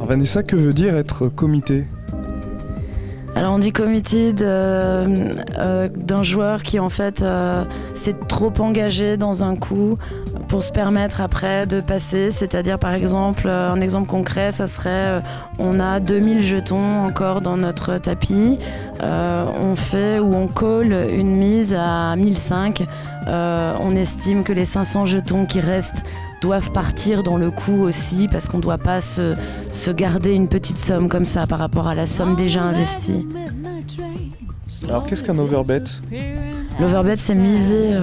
Alors Vanessa, que veut dire être committé ? Alors on dit committed d'un joueur qui en fait s'est trop engagé dans un coup pour se permettre après de passer, c'est-à-dire par exemple, un exemple concret, ça serait on a 2000 jetons encore dans notre tapis, on fait ou on call une mise à 1005, on estime que les 500 jetons qui restent doivent partir dans le coup aussi parce qu'on ne doit pas se garder une petite somme comme ça par rapport à la somme déjà investie. Alors qu'est-ce qu'un overbet ? L'overbet, c'est miser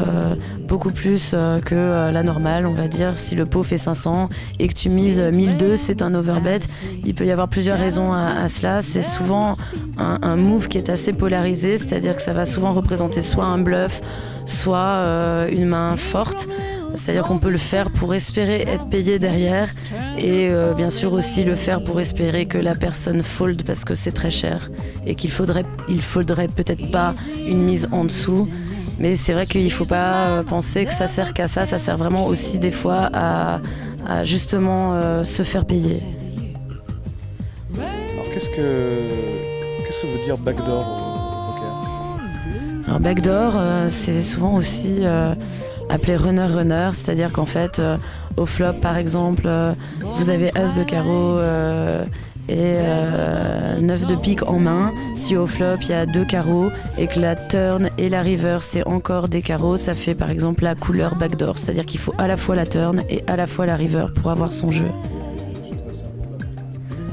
beaucoup plus que la normale, on va dire. Si le pot fait 500 et que tu mises 1002, c'est un overbet. Il peut y avoir plusieurs raisons à cela. C'est souvent un move qui est assez polarisé, c'est-à-dire que ça va souvent représenter soit un bluff, soit une main forte. C'est-à-dire qu'on peut le faire pour espérer être payé derrière et bien sûr aussi le faire pour espérer que la personne fold parce que c'est très cher et qu'il faudrait peut-être pas une mise en dessous. Mais c'est vrai qu'il ne faut pas penser que ça sert qu'à ça sert vraiment aussi des fois à justement se faire payer. Alors qu'est-ce que veut dire backdoor au poker ? Alors backdoor, c'est souvent aussi appelé runner, c'est-à-dire qu'en fait, au flop par exemple, vous avez as de carreau et 9 de pique en main. Si au flop il y a 2 carreaux et que la turn et la river c'est encore des carreaux, ça fait par exemple la couleur backdoor, c'est-à-dire qu'il faut à la fois la turn et à la fois la river pour avoir son jeu.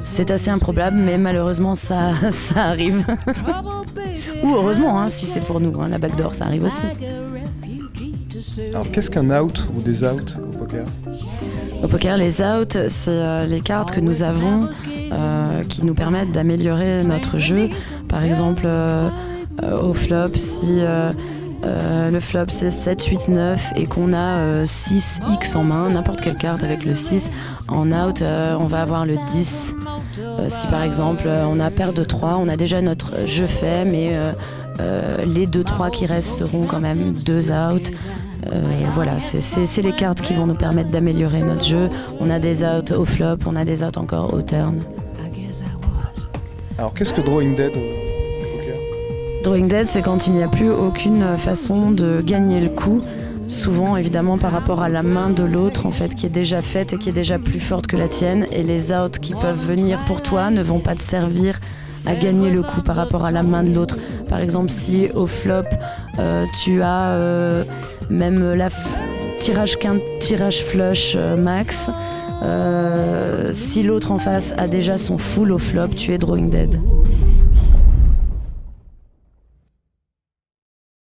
C'est assez improbable, mais malheureusement ça arrive. Ou heureusement, hein, si c'est pour nous, hein, la backdoor ça arrive aussi. Alors qu'est-ce qu'un out ou des outs au poker ? Au poker, les outs, c'est les cartes que nous avons qui nous permettent d'améliorer notre jeu. Par exemple, au flop, si le flop c'est 7, 8, 9 et qu'on a 6x en main, n'importe quelle carte avec le 6, en out, on va avoir le 10. Si par exemple on a paire de 3, on a déjà notre jeu fait, mais les 2-3 qui restent seront quand même 2 out. Voilà, c'est les cartes qui vont nous permettre d'améliorer notre jeu. On a des outs au flop, on a des outs encore au turn. Alors qu'est-ce que drawing dead au poker ? Drawing dead, c'est quand il n'y a plus aucune façon de gagner le coup. Souvent, évidemment, par rapport à la main de l'autre, en fait, qui est déjà faite et qui est déjà plus forte que la tienne. Et les outs qui peuvent venir pour toi ne vont pas te servir à gagner le coup par rapport à la main de l'autre. Par exemple, si au flop, tu as même tirage flush max, si l'autre en face a déjà son full au flop, tu es drawing dead.